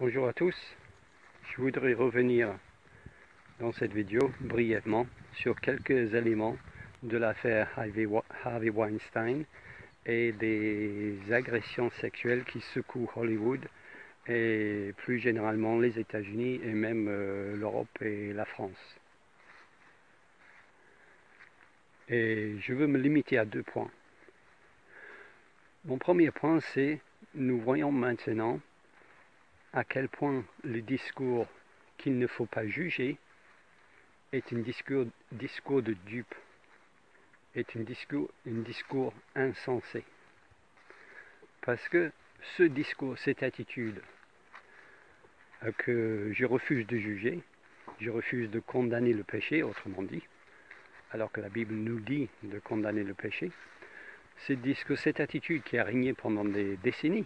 Bonjour à tous, je voudrais revenir dans cette vidéo brièvement sur quelques éléments de l'affaire Harvey Weinstein et des agressions sexuelles qui secouent Hollywood et plus généralement les États-Unis et même l'Europe et la France. Et je veux me limiter à 2 points. Mon premier point, c'est nous voyons maintenant à quel point le discours qu'il ne faut pas juger est un discours de dupe, est un discours insensé. Parce que ce discours, cette attitude que je refuse de juger, je refuse de condamner le péché, autrement dit, alors que la Bible nous dit de condamner le péché, cette attitude qui a régné pendant des décennies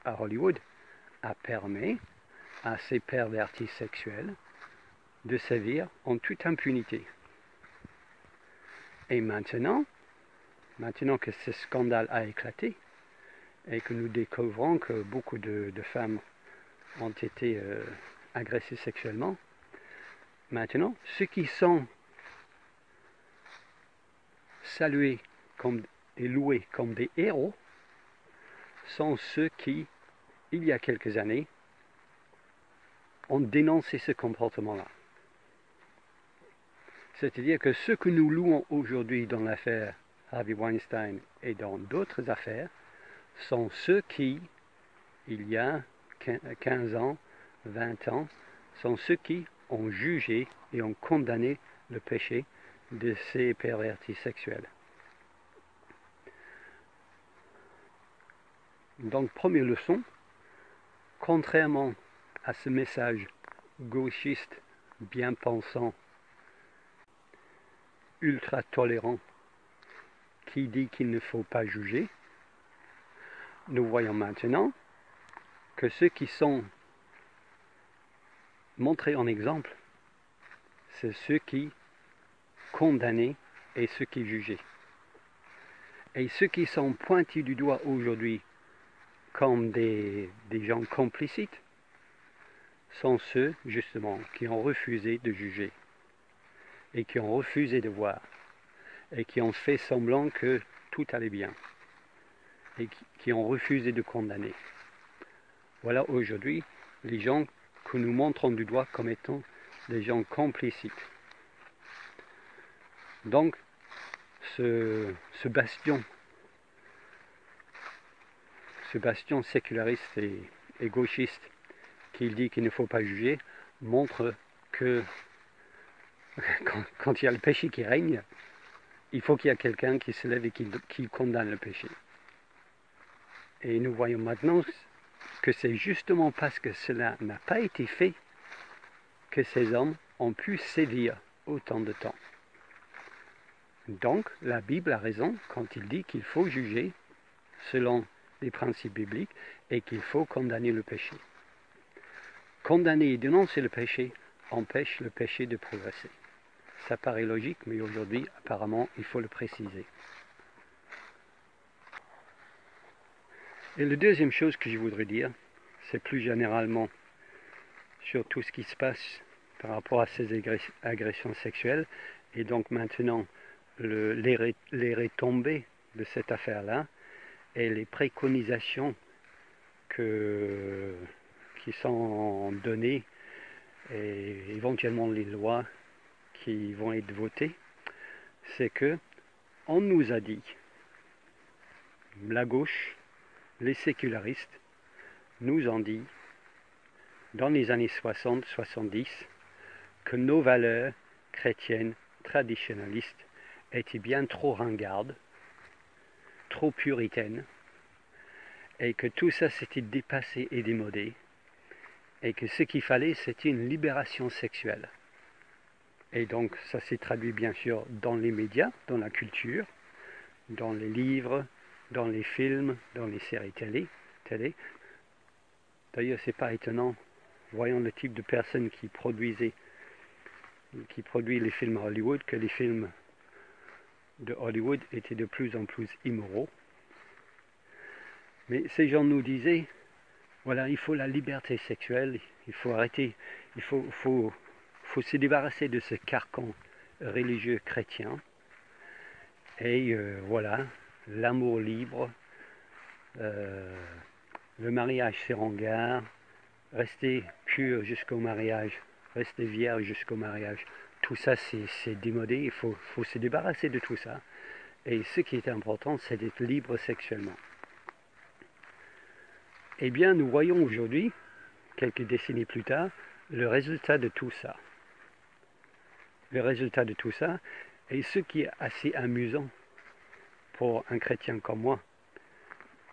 à Hollywood a permis à ces pervertis sexuels de sévir en toute impunité. Et maintenant que ce scandale a éclaté et que nous découvrons que beaucoup de femmes ont été agressées sexuellement, maintenant, ceux qui sont salués et loués comme des héros sont ceux qui, il y a quelques années, ont dénoncé ce comportement-là. C'est-à-dire que ce que nous louons aujourd'hui dans l'affaire Harvey Weinstein et dans d'autres affaires sont ceux qui, il y a 15 ans, 20 ans, sont ceux qui ont jugé et ont condamné le péché de ces pervertis sexuels. Donc, première leçon, contrairement à ce message gauchiste, bien pensant, ultra tolérant, qui dit qu'il ne faut pas juger, nous voyons maintenant que ceux qui sont montrés en exemple, c'est ceux qui condamnaient et ceux qui jugeaient. Et ceux qui sont pointés du doigt aujourd'hui comme des gens complicites sont ceux, justement, qui ont refusé de juger et qui ont refusé de voir et qui ont fait semblant que tout allait bien et qui ont refusé de condamner. Voilà aujourd'hui les gens que nous montrons du doigt comme étant des gens complicites. Donc, ce bastion séculariste et gauchiste qui dit qu'il ne faut pas juger montre que quand il y a le péché qui règne, il faut qu'il y ait quelqu'un qui se lève et qui condamne le péché. Et nous voyons maintenant que c'est justement parce que cela n'a pas été fait que ces hommes ont pu sévir autant de temps. Donc, la Bible a raison quand il dit qu'il faut juger selon les principes bibliques et qu'il faut condamner le péché. Condamner et dénoncer le péché empêche le péché de progresser. Ça paraît logique, mais aujourd'hui, apparemment, il faut le préciser. Et la deuxième chose que je voudrais dire, c'est plus généralement sur tout ce qui se passe par rapport à ces agressions sexuelles, et donc maintenant les retombées de cette affaire-là, et les préconisations qui sont données, et éventuellement les lois qui vont être votées, c'est que on nous a dit, la gauche, les sécularistes, nous ont dit, dans les années 60-70, que nos valeurs chrétiennes traditionnalistes étaient bien trop ringardes, trop puritaines, et que tout ça s'était dépassé et démodé, et que ce qu'il fallait, c'était une libération sexuelle. Et donc, ça s'est traduit bien sûr dans les médias, dans la culture, dans les livres, dans les films, dans les séries télé. D'ailleurs, c'est pas étonnant, voyant le type de personnes qui produisent les films à Hollywood, que les films de Hollywood étaient de plus en plus immoraux. Mais ces gens nous disaient Voilà, il faut la liberté sexuelle, il faut arrêter, il faut se débarrasser de ce carcan religieux chrétien. Et voilà, l'amour libre, le mariage sérengard, rester pur jusqu'au mariage, rester vierge jusqu'au mariage. Tout ça, c'est démodé, il faut se débarrasser de tout ça. Et ce qui est important, c'est d'être libre sexuellement. Eh bien, nous voyons aujourd'hui, quelques décennies plus tard, le résultat de tout ça. Le résultat de tout ça, et ce qui est assez amusant pour un chrétien comme moi,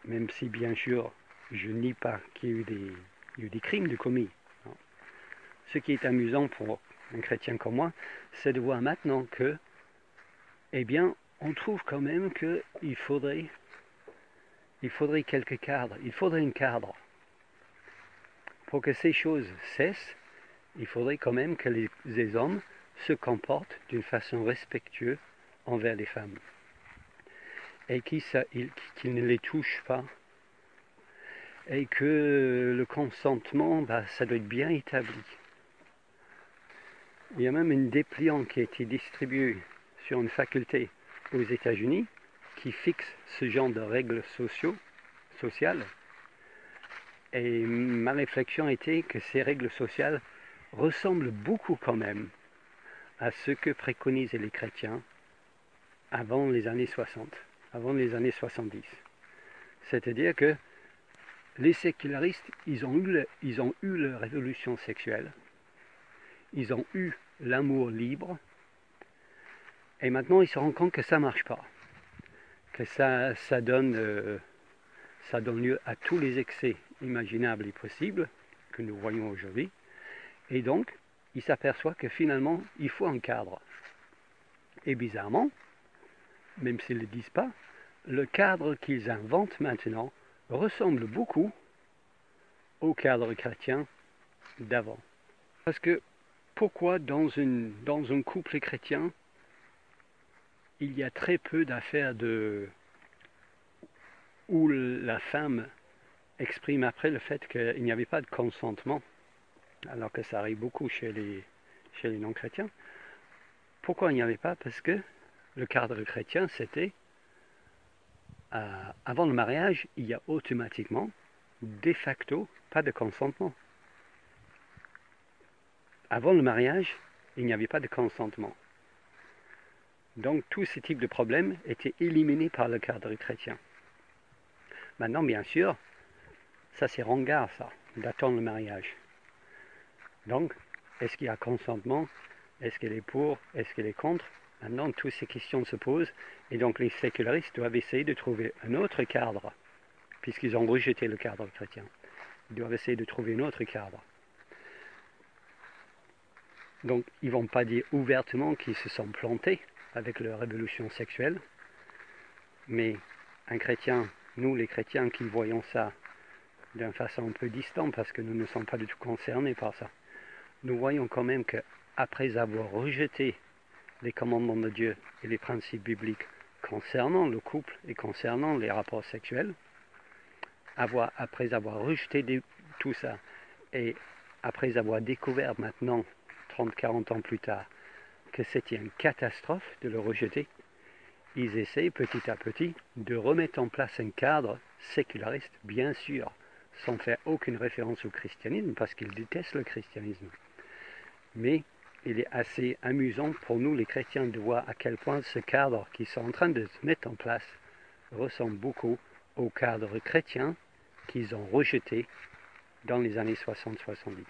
même si bien sûr je nie pas qu'il y ait eu des crimes de commis. Non. Ce qui est amusant pour un chrétien comme moi, c'est de voir maintenant que, eh bien, on trouve quand même qu'il faudrait quelques cadres, il faudrait un cadre. Pour que ces choses cessent, il faudrait quand même que les hommes se comportent d'une façon respectueuse envers les femmes. Et qu'ils ne les touchent pas. Et que le consentement, ça doit être bien établi. Il y a même une dépliant qui a été distribuée sur une faculté aux États-Unis qui fixe ce genre de règles sociales. Et ma réflexion était que ces règles sociales ressemblent beaucoup quand même à ce que préconisaient les chrétiens avant les années 60, avant les années 70. C'est-à-dire que les sécularistes, ils ont eu leur révolution sexuelle, ils ont eu l'amour libre, et maintenant ils se rendent compte que ça ne marche pas, que ça donne lieu à tous les excès imaginables et possibles que nous voyons aujourd'hui, et donc ils s'aperçoivent que finalement il faut un cadre. Et bizarrement, même s'ils ne le disent pas, le cadre qu'ils inventent maintenant ressemble beaucoup au cadre chrétien d'avant. Parce que pourquoi dans un couple chrétien, il y a très peu d'affaires où la femme exprime après le fait qu'il n'y avait pas de consentement, alors que ça arrive beaucoup chez les non-chrétiens. Pourquoi il n'y avait pas? Parce que le cadre chrétien, c'était avant le mariage, il y a automatiquement, de facto, pas de consentement. Avant le mariage, il n'y avait pas de consentement. Donc tous ces types de problèmes étaient éliminés par le cadre chrétien. Maintenant, bien sûr, ça c'est ringard, ça, d'attendre le mariage. Donc, est-ce qu'il y a consentement? Est-ce qu'elle est pour? Est-ce qu'elle est contre? Maintenant, toutes ces questions se posent, et donc les sécularistes doivent essayer de trouver un autre cadre, puisqu'ils ont rejeté le cadre chrétien. Ils doivent essayer de trouver un autre cadre. Donc, ils ne vont pas dire ouvertement qu'ils se sont plantés avec leur révolution sexuelle, mais un chrétien, nous les chrétiens qui voyons ça d'une façon un peu distante, parce que nous ne sommes pas du tout concernés par ça, nous voyons quand même qu'après avoir rejeté les commandements de Dieu et les principes bibliques concernant le couple et concernant les rapports sexuels, après avoir rejeté tout ça, et après avoir découvert maintenant, 30-40 ans plus tard, que c'était une catastrophe de le rejeter, ils essayent petit à petit de remettre en place un cadre séculariste, bien sûr, sans faire aucune référence au christianisme, parce qu'ils détestent le christianisme. Mais il est assez amusant pour nous, les chrétiens, de voir à quel point ce cadre qu'ils sont en train de se mettre en place ressemble beaucoup au cadre chrétien qu'ils ont rejeté dans les années 60-70.